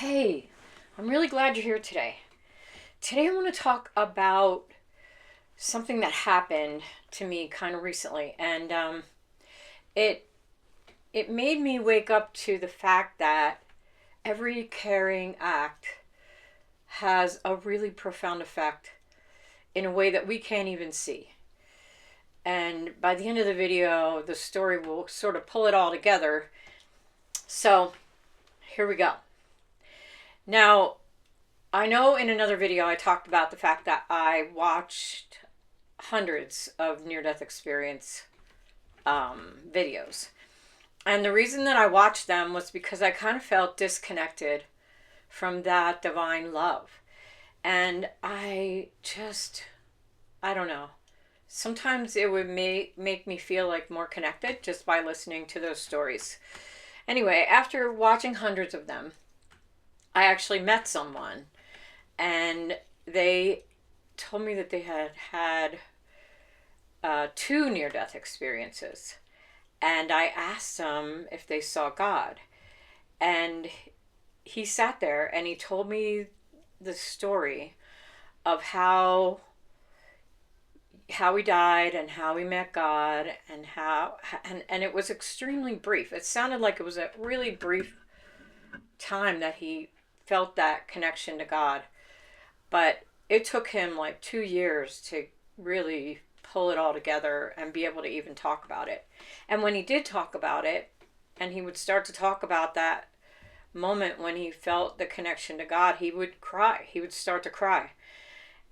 Hey, I'm really glad you're here today. Today I want to talk about something that happened to me kind of recently, and it it made me wake up to the fact that every caring act has a really profound effect in a way that we can't even see. And by the end of the video, the story will sort of pull it all together. So here we go. Now, I know in another video I talked about the fact that I watched hundreds of near death experience videos. And the reason that I watched them was because I kind of felt disconnected from that divine love. And I don't know. Sometimes it would make me feel like more connected just by listening to those stories. Anyway, after watching hundreds of them, I actually met someone and they told me that they had had two near death experiences. And I asked them if they saw God. And he sat there and he told me the story of how he died and how he met God and and it was extremely brief. It sounded like it was a really brief time that he felt that connection to God. But it took him like 2 years to really pull it all together and be able to even talk about it. And when he did talk about it, and he would start to talk about that moment when he felt the connection to God, he would cry. He would start to cry.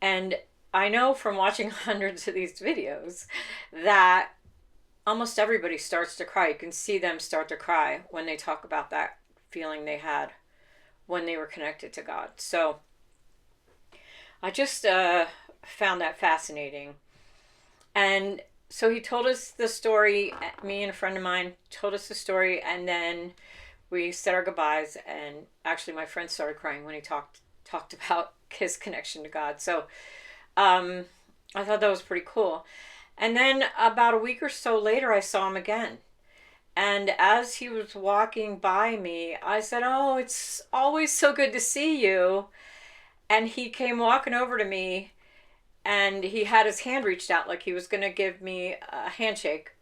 And I know from watching hundreds of these videos that almost everybody starts to cry. You can see them start to cry when they talk about that feeling they had when they were connected to God. So I just found that fascinating. And so he told us the story, me and a friend of mine told us the story, and then we said our goodbyes. And actually, my friend started crying when he talked about his connection to God. So I thought that was pretty cool. And then about a week or so later, I saw him again. And as he was walking by me, I said, "Oh, it's always so good to see you." And he came walking over to me and he had his hand reached out like he was going to give me a handshake.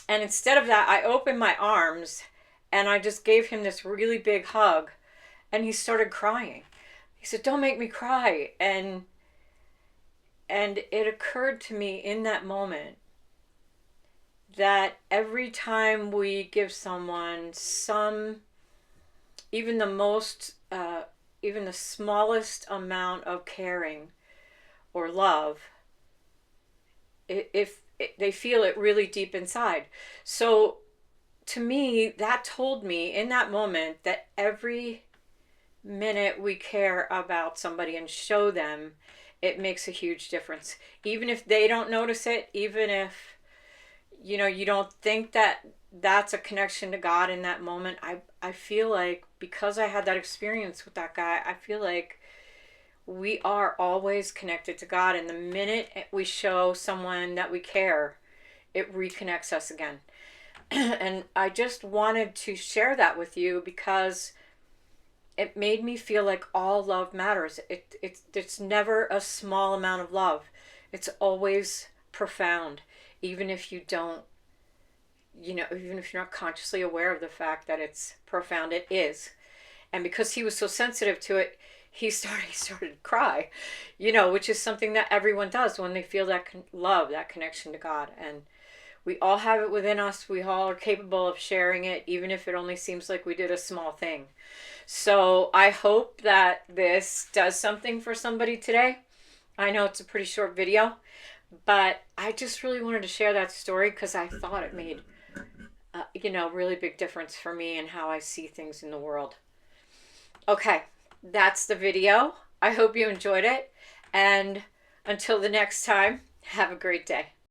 And instead of that, I opened my arms and I just gave him this really big hug. And he started crying. He said, "Don't make me cry." And it occurred to me in that moment that every time we give someone even the most, even the smallest amount of caring or love, if they feel it really deep inside. So to me, that told me in that moment that every minute we care about somebody and show them, it makes a huge difference. Even if they don't notice it, even if you don't think that that's a connection to God in that moment, I feel like because I had that experience with that guy, I feel like we are always connected to God. And the minute we show someone that we care, it reconnects us again. And I just wanted to share that with you because it made me feel like all love matters. It's never a small amount of love. It's always profound, even if you don't, even if you're not consciously aware of the fact that it's profound, it is. And because he was so sensitive to it, he started to cry, which is something that everyone does when they feel that love, that connection to God. And we all have it within us. We all are capable of sharing it, even if it only seems like we did a small thing. So I hope that this does something for somebody today. I know it's a pretty short video, but I just really wanted to share that story because I thought it made, really big difference for me and how I see things in the world. Okay, that's the video. I hope you enjoyed it. And until the next time, have a great day.